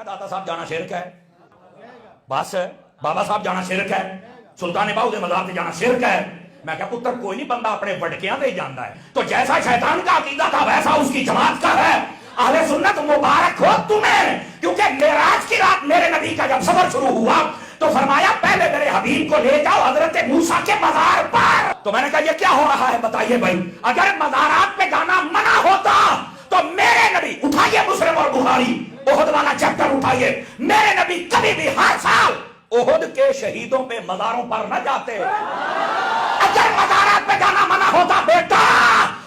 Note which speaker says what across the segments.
Speaker 1: کہا دادا صاحب جانا شرک ہے، بس بابا صاحب جانا شرک ہے، سلطان باؤ دے مزار تے جانا شرک ہے۔ میں کہا پتر کوئی نہیں بندہ اپنے وڈکیاں تے جاندا ہے، تو جیسا شیطان کا عقیدہ تھا ویسا اس کی جماعت کا ہے۔ اہل سنت مبارک ہو تمہیں، کیونکہ معراج کی رات میرے نبی کا جب سفر شروع ہوا تو فرمایا پہلے میرے حبیب کو لے جاؤ حضرت موسیٰ کے مزار پر۔ تو میں نے کہا یہ کیا ہو رہا ہے بتائیے بھائی، اگر مزارات پہ جانا منع ہوتا تو میرے نبی، اٹھائیے مسلم اور بخاری احد والا چیپٹر اٹھائیے، میرے نبی کبھی بھی ہر سال احد کے شہیدوں پہ مزاروں پر نہ جاتے۔ اگر مزارات پہ جانا منع ہوتا بیٹا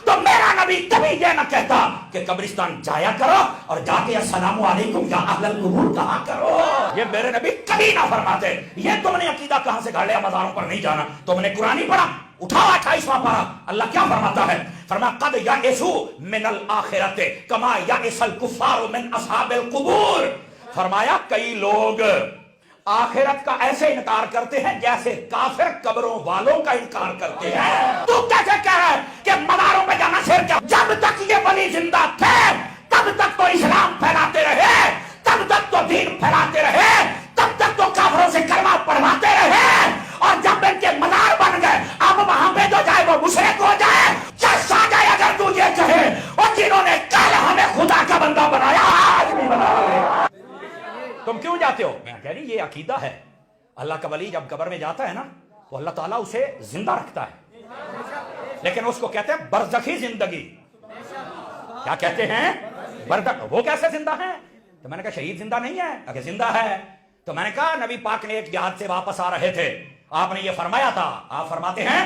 Speaker 1: تو میرا نبی کبھی یہ نہ کہتا کہ قبرستان جایا کرو اور جا کے السلام علیکم یا اہل القبور کہا کرو، یہ میرے نبی کبھی نہ فرماتے۔ یہ تم نے عقیدہ کہاں سے گھڑ لیا مزاروں پر نہیں جانا؟ تم نے قرآن ہی پڑھا، اٹھاؤ 28واں پارہ، اللہ کیا فرماتا ہے؟ فرمایا قد یئسوا من الآخرۃ کما یئس الکفار من اصحاب القبور۔ فرمایا کئی لوگ آخرت کا ایسے انکار کرتے ہیں جیسے کافر قبروں والوں کا انکار کرتے ہیں۔ تو کیسے کہہ رہا ہے کہ مزاروں پہ جانا شرک ہے؟ جب تک یہ ولی زندہ تھے تب تک تو اسلام پھیلاتے رہے، تب تک تو دین پھیلاتے رہے، تب تک تو کافروں سے کلمہ پڑھواتے رہے، اور جب ان کے مزار بن گئے اب وہاں پہ جو جائے وہ مشرک ہو جائے، چس آ جائے اگر تو یہ کہے، اور جنہوں نے کل ہمیں خدا کا بندہ بنایا آج بھی بنا رہے۔ تم کیوں جاتے ہو؟ میں کہہ رہی یہ عقیدہ ہے۔ اللہ کا ولی جب قبر میں جاتا ہے نا تو اللہ تعالیٰ اسے زندہ رکھتا ہے، لیکن اس کو کہتے ہیں برزخی زندگی۔ کیا کہتے ہیں؟ وہ کیسے زندہ ہے؟ تو میں نے کہا شہید زندہ نہیں ہے، اگر زندہ ہے تو میں نے کہا نبی پاک نے ایک جہاد سے واپس آ رہے تھے، آپ نے یہ فرمایا تھا، آپ فرماتے ہیں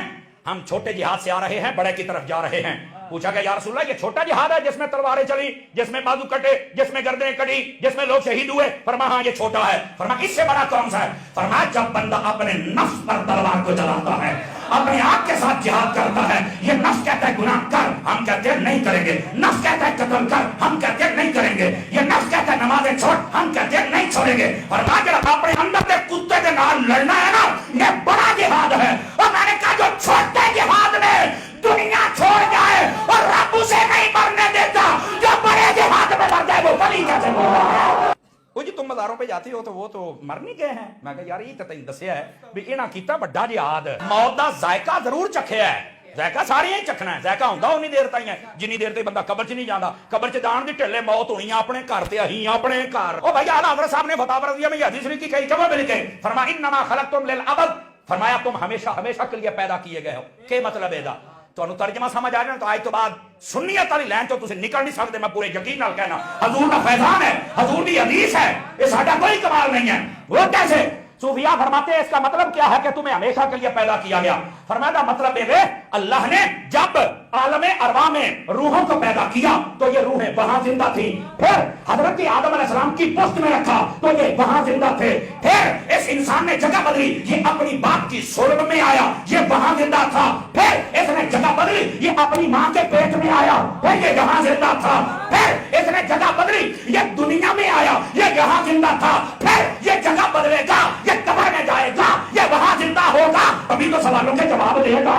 Speaker 1: ہم چھوٹے جہاد سے آ رہے ہیں بڑے کی طرف جا رہے ہیں۔ پوچھا کہ یا رسول اللہ یہ چھوٹا جہاد ہے جس میں تلواریں چلی، جس میں بازو کٹے، جس میں گردنیں کٹی، جس میں لوگ شہید ہوئے؟ فرمایا ہاں یہ چھوٹا ہے۔ فرمایا اس سے بڑا کون سا ہے؟ فرمایا جب بندہ اپنے نفس پر تلوار کو چلاتا ہے، اپنے آپ کے ساتھ جہاد کرتا ہے، یہ نفس کہتا ہے گناہ کر، ہم کہتے ہیں نہیں کریں گے، نفس کہتا ہے قتل کر، ہم کہتے ہیں نہیں کریں گے، یہ نفس کہتا ہے نمازیں چھوڑ، ہم کہتے ہیں نہیں چھوڑیں گے۔ فرمایا جب اپنے اندر کے کتے کے نال لڑنا ہے نا یہ بڑا جہاد ہے۔ اور میں نے کہا جو چھوٹے جہاد میں دنیا چھوڑ جائے اور رب اسے نہیں مرنے دیتا، جو بڑے جہاد میں مر جائے وہ ولی کیسے بول رہا ہے؟ وہ جی تم مزاروں پہ جاتے ہو تو وہ تو مر نہیں گئے ہیں۔ میں کہا یار یہ تو تین دسیا ہے بھی انہاں کیتا بڑا جہاد، موت دا ذائقہ ضرور چکھیا ہے، ذائقہ سارے ہی چکھنا ہے، ذائقہ ہوندا اونی دیر تائیں ہے جنی دیر تے بندہ قبر چ نہیں جاندا۔ قبر چ جان دی ٹھلے موت ہونی اپنے گھر تے اہیں اپنے گھر۔ او بھائی اعلی حضرت صاحب نے فتاوی رضیہ میں یہ حدیث لکھی کئی جگہ پہ لکھے، فرمایا انما خلقتم للابد، فرمایا تم ہمیشہ ہمیشہ کے لیے پیدا کیے گئے ہو۔ کیا مطلب ہے دا؟ تو ترجمہ سمجھ آ جائے تو آج تو بعد سنیت والی لائن تو تسی نکل نہیں سکتے، میں پورے یقین نال کہنا حضور کا فیضان ہے، حضور کی حدیث ہے، یہ ساڈا کوئی کمال نہیں ہے۔ وہ کیسے؟ صوفیاء فرماتے ہیں اس کا مطلب کیا ہے کہ تمہیں ہمیشہ کے لیے پیدا کیا گیا؟ فرمایا مطلب یہ اللہ نے جب عالم ارواح میں روحوں کو پیدا کیا تو یہ روحیں وہاں زندہ تھیں، پھر حضرت آدم علیہ السلام کی پشت میں رکھا تو یہ وہاں زندہ تھے، پھر اس انسان نے جگہ بدلی، یہ اپنی باپ کی صلب میں آیا، یہ وہاں زندہ تھا، پھر اس نے جگہ بدلی، یہ اپنی ماں کے پیٹ میں آیا، پھر یہ یہاں زندہ تھا، پھر اس نے جگہ بدلی، یہ دنیا میں آیا، یہ یہاں زندہ تھا، پھر یہ جگہ بدلے گا، یہ قبر میں جائے گا، یہ وہاں زندہ ہوگا۔ ابھی تو سوالوں کے جواب دے گا۔